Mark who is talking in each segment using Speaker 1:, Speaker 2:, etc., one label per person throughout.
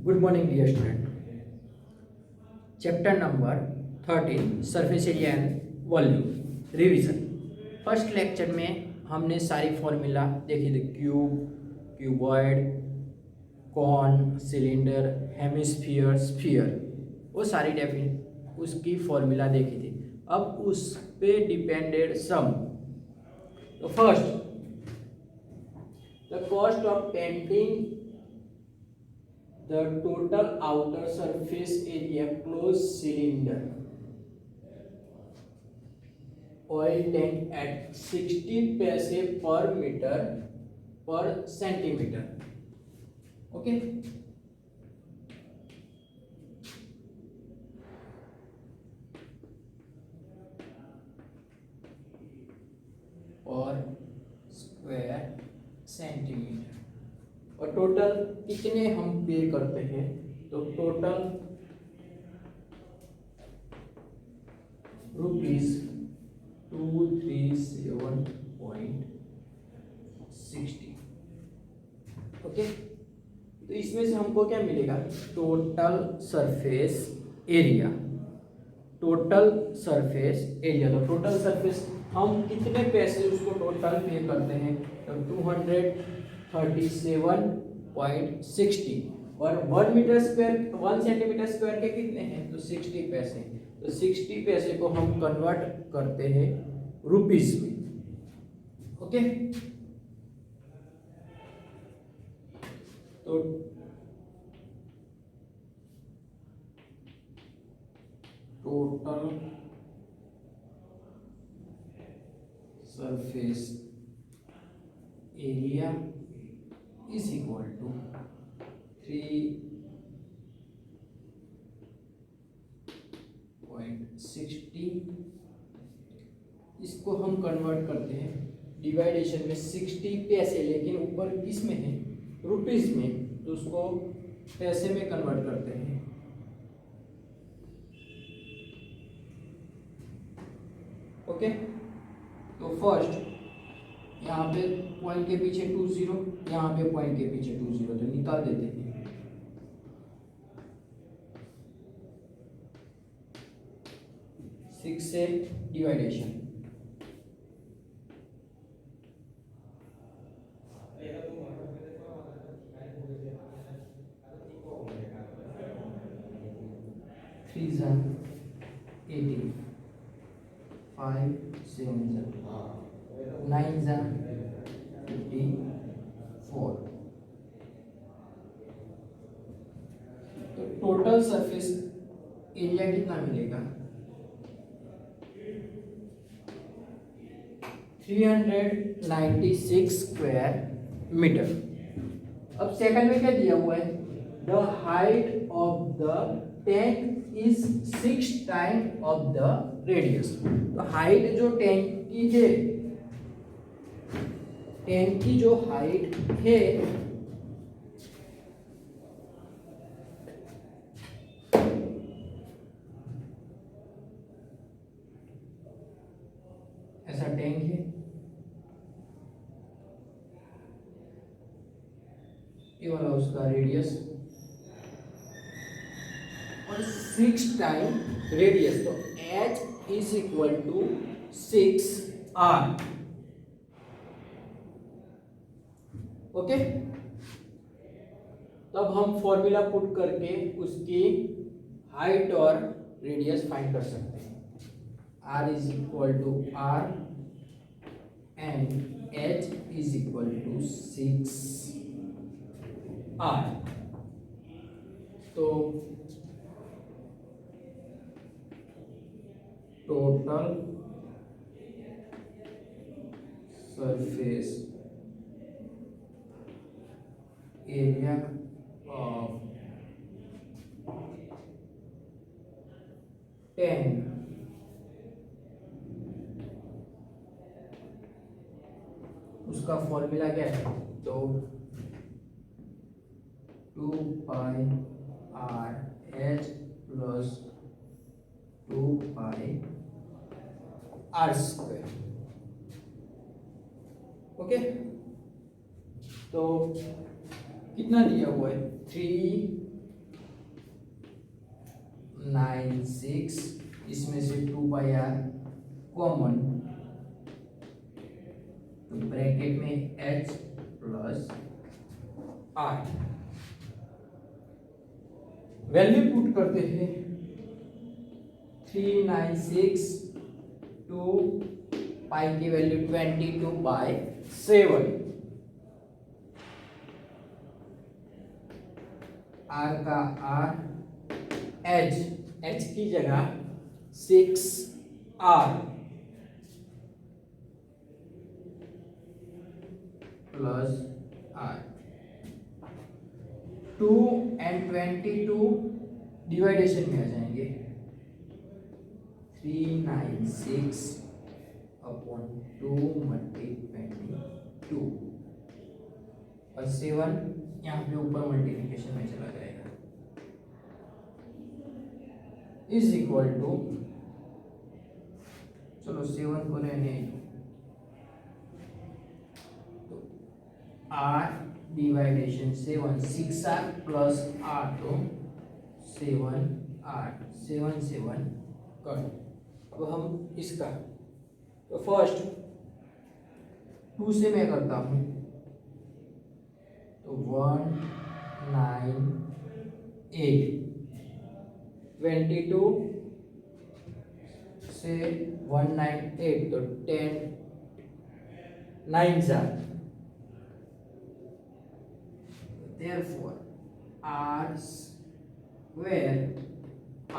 Speaker 1: Good morning dear student. Chapter number 13 surface area and volume revision. First lecture में हमने सारी formula देखी थी, cube, cuboid, cone, cylinder, hemisphere, sphere, वो सारी उसकी फॉर्मूला देखी थी। अब उस पे डिपेंडेड सम। तो first, the cost of painting the total outer surface area closed cylinder oil tank at 60 पैसे per meter per centimeter. Okay, और स्क्वायर सेंटीमीटर। और टोटल कितने हम पे करते हैं, तो टोटल रुपीज 237.60। ओके, तो इसमें से हमको क्या मिलेगा, total surface area. Total surface area, तो टोटल सरफेस हम कितने पैसे उसको टोटल पे करते हैं, तो 237.60 और 1 मीटर स्क्वायर 1 सेंटीमीटर स्क्वायर के कितने हैं, तो 60 पैसे। तो 60 पैसे को हम कन्वर्ट करते हैं रुपीस में। ओके, तो total surface area is equal to 3.60। इसको हम कन्वर्ट करते हैं डिवाइडेशन में 60 पैसे, लेकिन ऊपर किस में है, रुपीस में, तो उसको पैसे में कन्वर्ट करते हैं। ओके, तो फर्स्ट यहाँ पे पॉइंट के पीछे 20, यहाँ पे पॉइंट के पीछे 20, तो निकाल देते हैं। सिक्स से डिवाइडेशन, थ्री जा 18, 5 7 जा 9 जा 54। तो टोटल सरफेस एरिया कितना मिलेगा, 396 स्क्वायर मीटर। अब सेकंड में क्या दिया हुआ है, the height of the tank is 6 time of the radius. तो हाइट जो टैंक की है, टैंक की जो हाइट है ऐसा टैंक है, ये वाला उसका रेडियस और 6 टाइम रेडियस, तो h is equal to 6r। Okay, तब हम फॉर्मूला पुट करके उसकी हाइट और रेडियस फाइंड कर सकते हैं। r is equal to r and h is equal to 6r। तो total surface area of tank उसका फॉर्मूला क्या है, तो 2πr h plus 2πr square. Okay, तो कितना दिया हुआ है, 3 96, इसमें से 2 पाई r कॉमन, तो ब्रैकेट में h plus r, value put करते हैं 396 टू पाई की वैल्यू 22/7, r का r, h की जगह 6r प्लस r, 2 and 22 डिवाइडेशन में आ जाएंगे, 396 अपॉन 2 मल्टी 22 और 7 यहाँ पे ऊपर मल्टीप्लिकेशन में चला जाएगा, इज इक्वल टू, चलो 7 को रहने तो r डिवाइडेशन 7, 6r प्लस r, तो 7r, 7 7 कट। अब हम इसका, तो फर्स्ट 2 से मैं करता हूँ, तो 198, 22 से 198, तो 10 9 जा, therefore r square,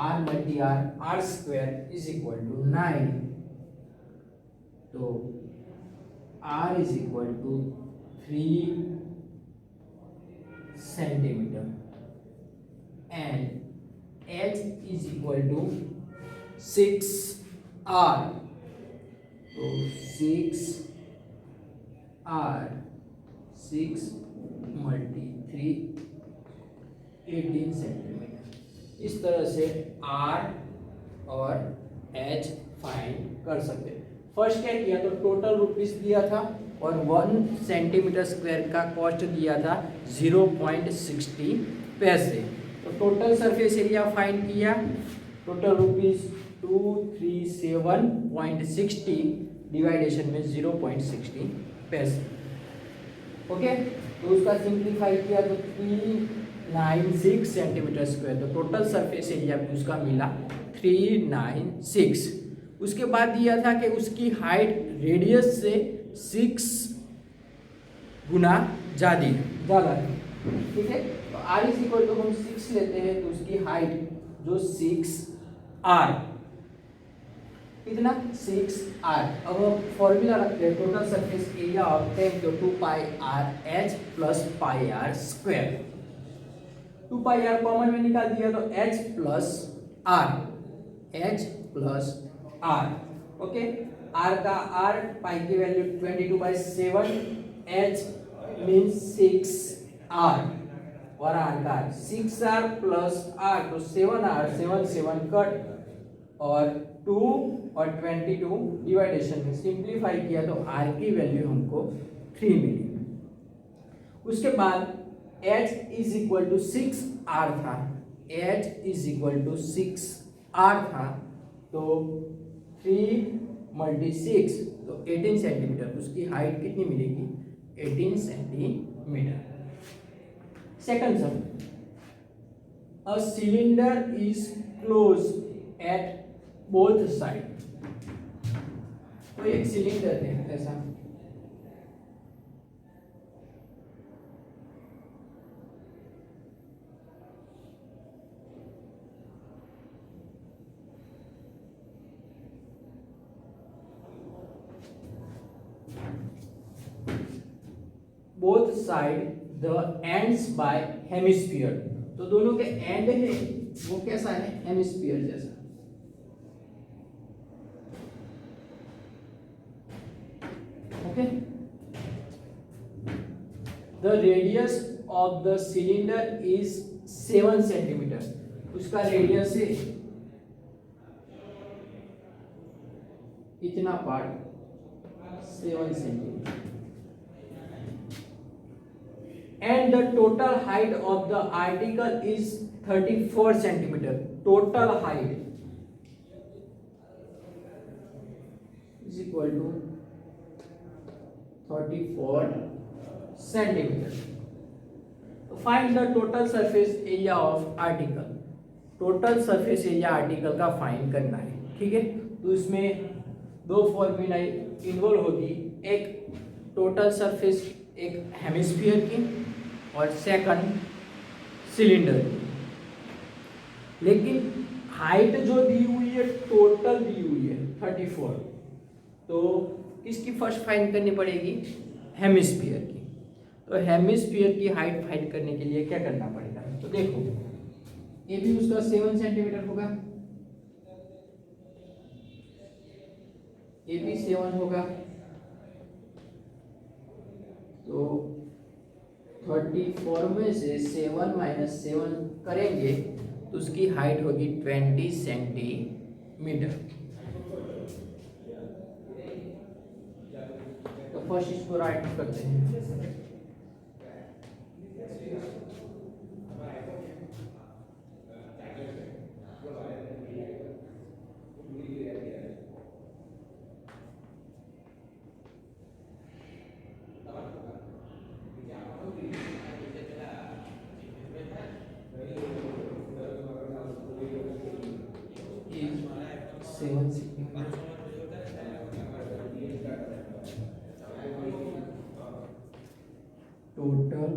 Speaker 1: r multi r square is equal to 9, तो r is equal to 3 centimeter and h is equal to 6r, तो 6r, 6 मल्टी 3, 18 सेंटीमीटर। इस तरह से r और h फाइंड कर सकते हैं। फर्स्ट क्या किया, तो टोटल रुपीस दिया था और 1 सेंटीमीटर स्क्वायर का कॉस्ट दिया था 0.60 पैसे, तो टोटल सरफेस एरिया फाइंड किया, टोटल रुपीस 237.60 डिवाइडेशन में 0.60 पैसे, ओके। तो उसका सिंप्लीफाई किया तो 396 सेंटीमीटर स्क्वायर, तो टोटल सरफेस एरिया भी उसका मिला 396। उसके बाद दिया था कि उसकी हाइट रेडियस से 6 गुना ज़्यादा है, ठीक है। तो r इज इक्वल टू हम 6 लेते हैं, तो उसकी हाइट जो 6r, कितना 6r। अब हम फॉर्मूला रखते हैं, टोटल सरफेस एरिया ऑफ 10 तो 2πrh plus πr square, 2πr common में निकाल दिया तो h plus r, okay. r का r, पाई की वैल्यू 22/7, h मीन्स 6r और r का 6r प्लस r, तो 7r, 7 7 कट और 2 और 22 डिवाइडेशन में सिंप्लीफाई किया तो r की वैल्यू हमको 3 मिली। उसके बाद h is equal to 6r था, h is equal to 6r था, तो 3 मल्टी 6, तो 18 सेंटीमीटर, उसकी हाइट कितनी मिलेगी 18 centimetre. Second some, a cylinder is close at both side, तो एक सिलेंडर है ऐसा, both side the ends by hemisphere, तो दोनों के एंड है वो कैसा है, हेमिस्फीयर जैसा, okay. The radius of the cylinder is 7 centimetre, उसका रेडियस है इतना part 7 centimetre, and the total height of the article is 34 centimeter. Total height is equal to 34 centimeter. Find the total surface area of article. Total surface area article का find करना है, ठीक है। तो इसमें दो फॉर्मूला इन्वॉल्व होगी, एक टोटल सरफेस एक हेमिस्फीयर की और सेकंड सिलेंडर की। लेकिन हाइट जो दी हुई है टोटल दी हुई है 34, तो किसकी फर्स्ट फाइंड करनी पड़ेगी? हेमिस्फीयर की। तो हेमिस्फीयर की हाइट फाइंड करने के लिए क्या करना पड़ेगा? तो देखो, ये भी उसका 7 सेंटीमीटर होगा, ये भी 7 होगा, तो 34 में से 7 माइनस 7 करेंगे तो उसकी हाइट होगी 20 सेंटीमीटर। तो फर्स्ट इसको राइट करते हैं। Total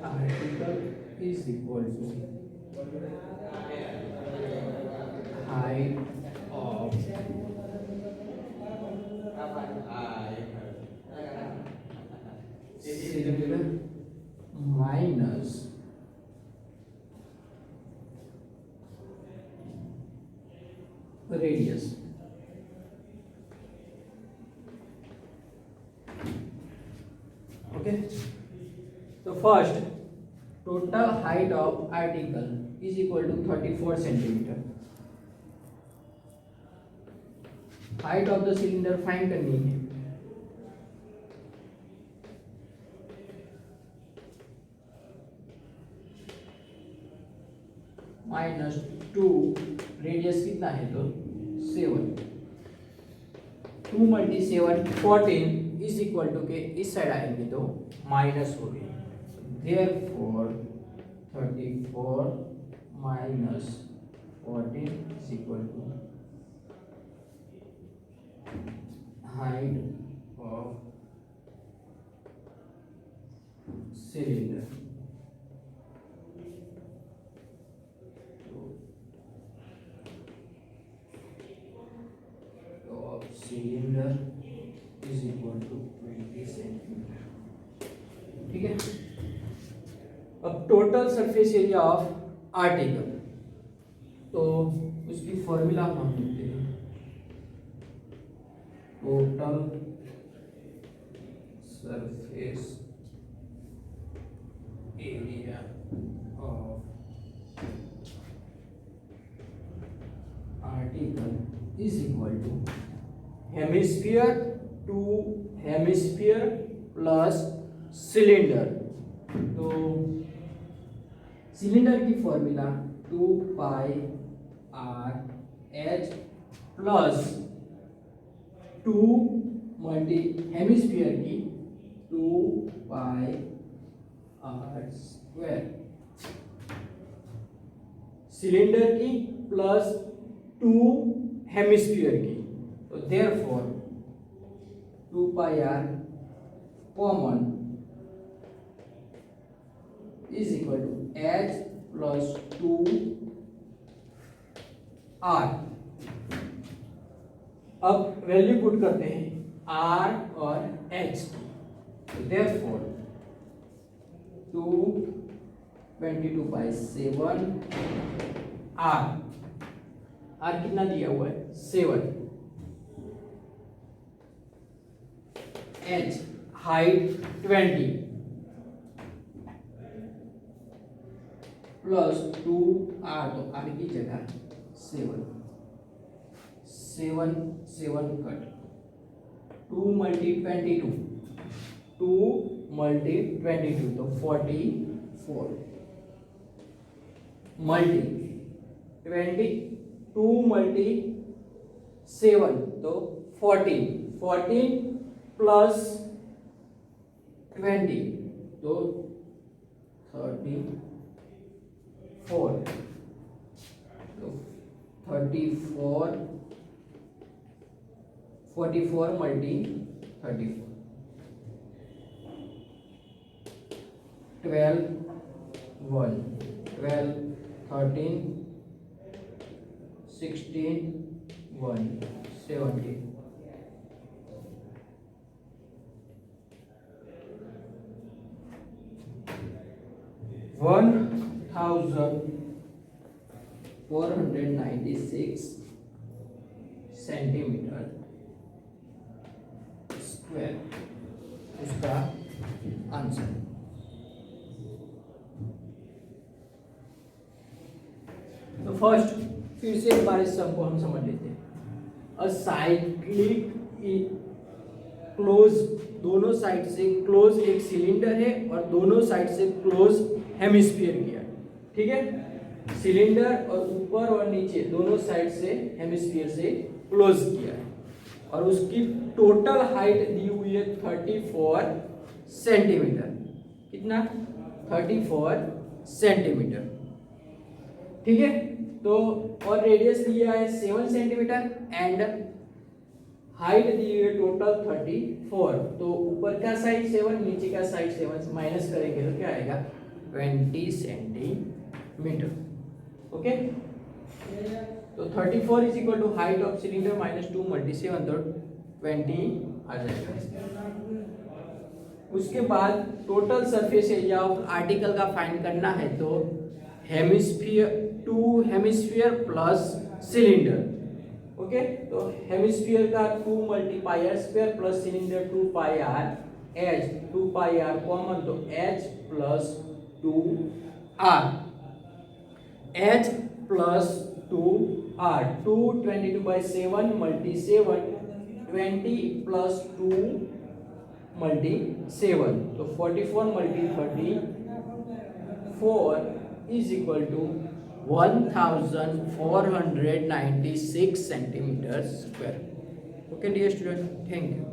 Speaker 1: article is equal to height of cylinder minus radius. Okay, तो first total height of article is equal to 34 centimetre. Height of the cylinder find करनी है। -2, रेडियस कितना है? तो 7, 2 × 7 14 इज इक्वल टू के इस साइड आएंगे तो माइनस हो गई। Therefore 34 minus 14 is equal to height of cylinder. Cylinder is equal to 20 centimetre, ठीक है। अब total surface area of article, तो उसकी फॉर्मूला हम लिखते हैं। Total surface area of article is equal to hemisphere two hemisphere plus cylinder. तो cylinder की formula 2 pi r h plus 2 multi hemisphere की 2 पाई आर स्क्वायर, सिलेंडर की plus 2 hemisphere की। तो therefore 2 pi are common is equal to H plus 2 R. अब value put करते हैं are और एच। तो देयरफॉर 2/22/7 आर कितना दिया हुआ है? 7। एच हाइट 20 प्लस 2 आर, तो आर की जगह 7। 7 7 कट 2 मल्टी 22 2 मल्टी 22 तो 44 मल्टी 22 मल्टी 7 तो 14 14 प्लस 20 तो 34 तो 34 44 मल्टी 34 12 1 12 13 16 1 17 1496 सेंटीमीटर स्क्वायर उसका आंसर। तो फर्स्ट फिर से एक बार इस सम को हम समझ लेते हैं। अ साइक्लिक क्लोज, दोनों साइड से क्लोज एक सिलेंडर है और दोनों साइड से क्लोज हेमिस्फीयर किया, ठीक है। सिलेंडर और ऊपर और नीचे दोनों साइड से हेमिस्फीयर से क्लोज किया है और उसकी टोटल हाइट दी हुई है 34 सेंटीमीटर। कितना? 34 सेंटीमीटर, ठीक है। तो और रेडियस दिया है 7 सेंटीमीटर एंड हाइट दी हुई है टोटल 34। तो ऊपर का साइड 7 नीचे का साइड 7 माइनस करेंगे तो क्या आएगा 20 सेंटीमीटर, ओके। तो 34 is equal to height of cylinder minus 2 multi 7 तो 20 आ जाएगा। उसके बाद total surface area of article का फाइंड करना है तो hemisphere 2 hemisphere plus cylinder, okay. तो हेमिस्फीयर का 2 multi pi r square plus cylinder 2 pi r h 2 pi are common तो h plus 2 r h plus 2 r 2 22/7 multi 7 20 plus 2 multi 7 तो 44 multi 34 is equal to 1496 centimetre square. Okay dear student, thank you.